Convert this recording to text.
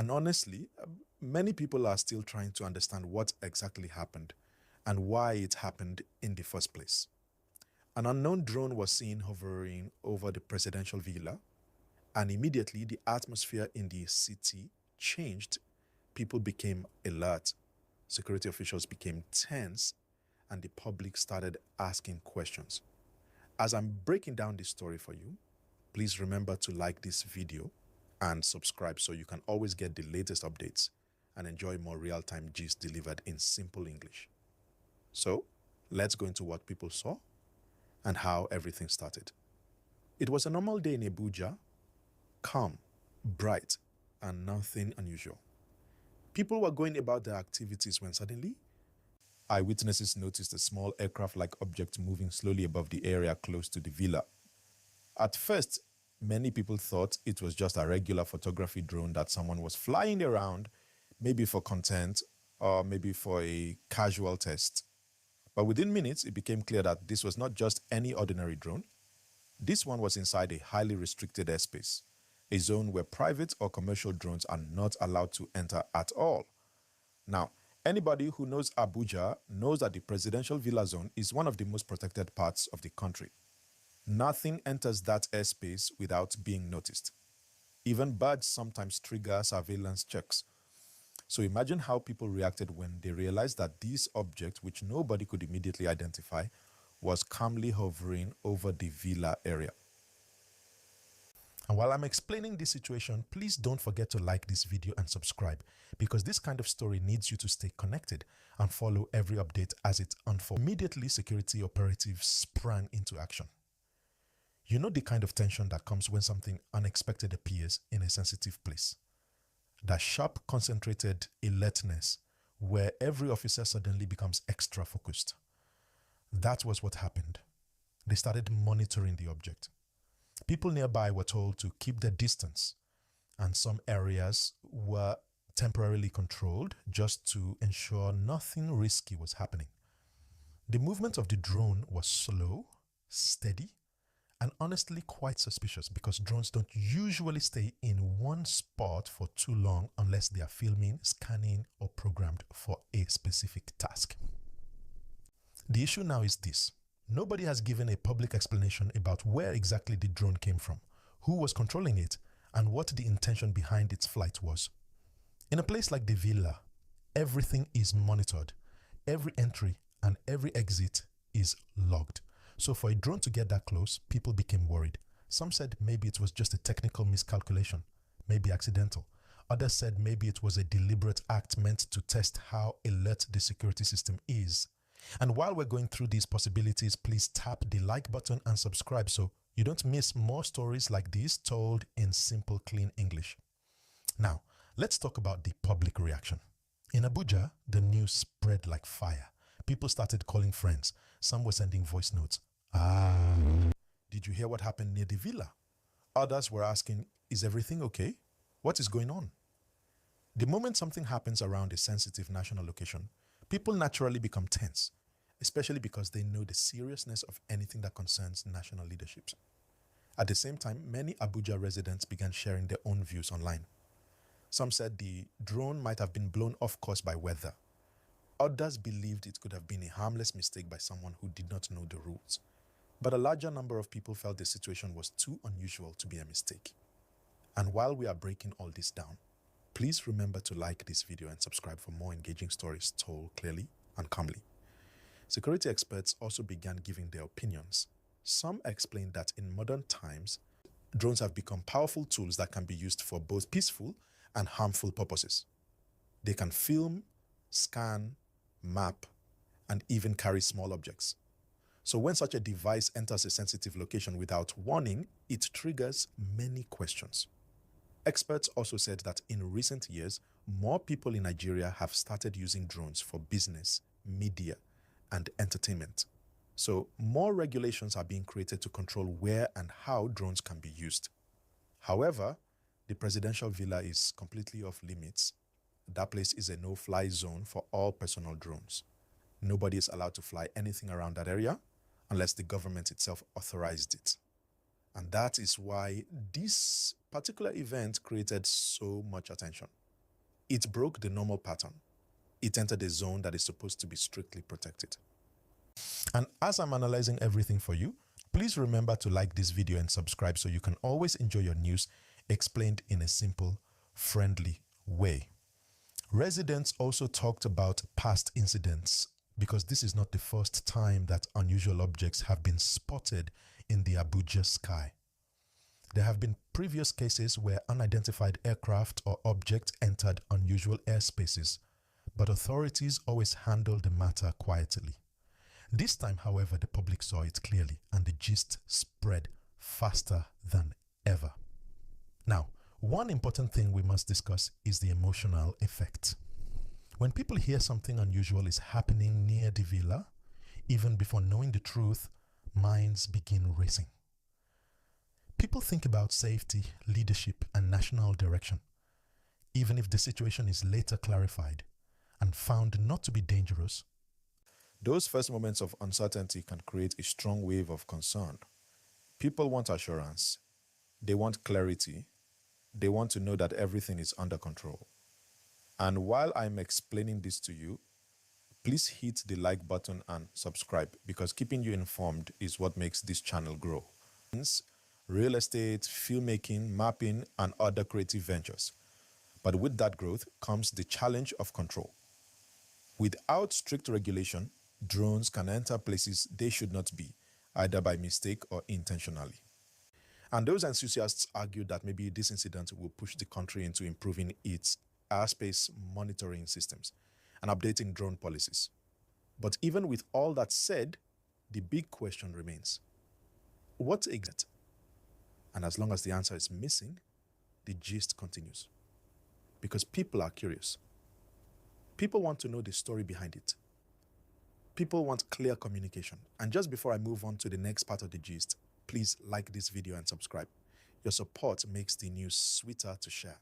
And honestly, many people are still trying to understand what exactly happened and why it happened in the first place. An unknown drone was seen hovering over the presidential villa, and immediately the atmosphere in the city changed. People became alert, security officials became tense, and the public started asking questions. As I'm breaking down this story for you, please remember to like this video and subscribe so you can always get the latest updates and enjoy more real-time gist delivered in simple English. So, let's go into what people saw and how everything started. It was a normal day in Abuja, calm, bright, and nothing unusual. People were going about their activities when suddenly, eyewitnesses noticed a small aircraft-like object moving slowly above the area close to the villa. At first, many people thought it was just a regular photography drone that someone was flying around, maybe for content or maybe for a casual test. But within minutes, it became clear that this was not just any ordinary drone. This one was inside a highly restricted airspace, a zone where private or commercial drones are not allowed to enter at all. Now, anybody who knows Abuja knows that the presidential villa zone is one of the most protected parts of the country. Nothing enters that airspace without being noticed. Even birds sometimes trigger surveillance checks. So imagine how people reacted when they realized that this object, which nobody could immediately identify, was calmly hovering over the villa area. And while I'm explaining this situation, please don't forget to like this video and subscribe, because this kind of story needs you to stay connected and follow every update as it unfolds. Immediately, security operatives sprang into action. You know the kind of tension that comes when something unexpected appears in a sensitive place. That sharp, concentrated alertness where every officer suddenly becomes extra focused. That was what happened. They started monitoring the object. People nearby were told to keep their distance, and some areas were temporarily controlled just to ensure nothing risky was happening. The movement of the drone was slow, steady, and honestly quite suspicious, because drones don't usually stay in one spot for too long unless they are filming, scanning, or programmed for a specific task. The issue now is this. Nobody has given a public explanation about where exactly the drone came from, who was controlling it, and what the intention behind its flight was. In a place like the villa, everything is monitored. Every entry and every exit is logged. So for a drone to get that close, people became worried. Some said maybe it was just a technical miscalculation, maybe accidental. Others said maybe it was a deliberate act meant to test how alert the security system is. And while we're going through these possibilities, please tap the like button and subscribe so you don't miss more stories like these told in simple, clean English. Now, let's talk about the public reaction. In Abuja, the news spread like fire. People started calling friends. Some were sending voice notes. Did you hear what happened near the villa? Others were asking, is everything okay? What is going on? The moment something happens around a sensitive national location, people naturally become tense, especially because they know the seriousness of anything that concerns national leaderships. At the same time, many Abuja residents began sharing their own views online. Some said the drone might have been blown off course by weather. Others believed it could have been a harmless mistake by someone who did not know the rules. But a larger number of people felt the situation was too unusual to be a mistake. And while we are breaking all this down, please remember to like this video and subscribe for more engaging stories told clearly and calmly. Security experts also began giving their opinions. Some explained that in modern times, drones have become powerful tools that can be used for both peaceful and harmful purposes. They can film, scan, map, and even carry small objects. So when such a device enters a sensitive location without warning, it triggers many questions. Experts also said that in recent years, more people in Nigeria have started using drones for business, media, and entertainment. So more regulations are being created to control where and how drones can be used. However, the presidential villa is completely off limits. That place is a no-fly zone for all personal drones. Nobody is allowed to fly anything around that area unless the government itself authorized it. And that is why this particular event created so much attention. It broke the normal pattern. It entered a zone that is supposed to be strictly protected. And as I'm analyzing everything for you, please remember to like this video and subscribe so you can always enjoy your news explained in a simple, friendly way. Residents also talked about past incidents because this is not the first time that unusual objects have been spotted in the Abuja sky. There have been previous cases where unidentified aircraft or objects entered unusual airspaces, but authorities always handle the matter quietly. This time, however, the public saw it clearly and the gist spread faster than ever. Now, one important thing we must discuss is the emotional effect. When people hear something unusual is happening near the Vila, even before knowing the truth, minds begin racing. People think about safety, leadership, and national direction, even if the situation is later clarified and found not to be dangerous. Those first moments of uncertainty can create a strong wave of concern. People want assurance. They want clarity. They want to know that everything is under control. And while I'm explaining this to you, please hit the like button and subscribe because keeping you informed is what makes this channel grow. Real estate, filmmaking, mapping, and other creative ventures. But with that growth comes the challenge of control. Without strict regulation, drones can enter places they should not be, either by mistake or intentionally. And those enthusiasts argue that maybe this incident will push the country into improving its airspace monitoring systems and updating drone policies. But even with all that said, the big question remains: what exactly? And as long as the answer is missing, the gist continues. Because people are curious. People want to know the story behind it. People want clear communication. And just before I move on to the next part of the gist, please like this video and subscribe. Your support makes the news sweeter to share.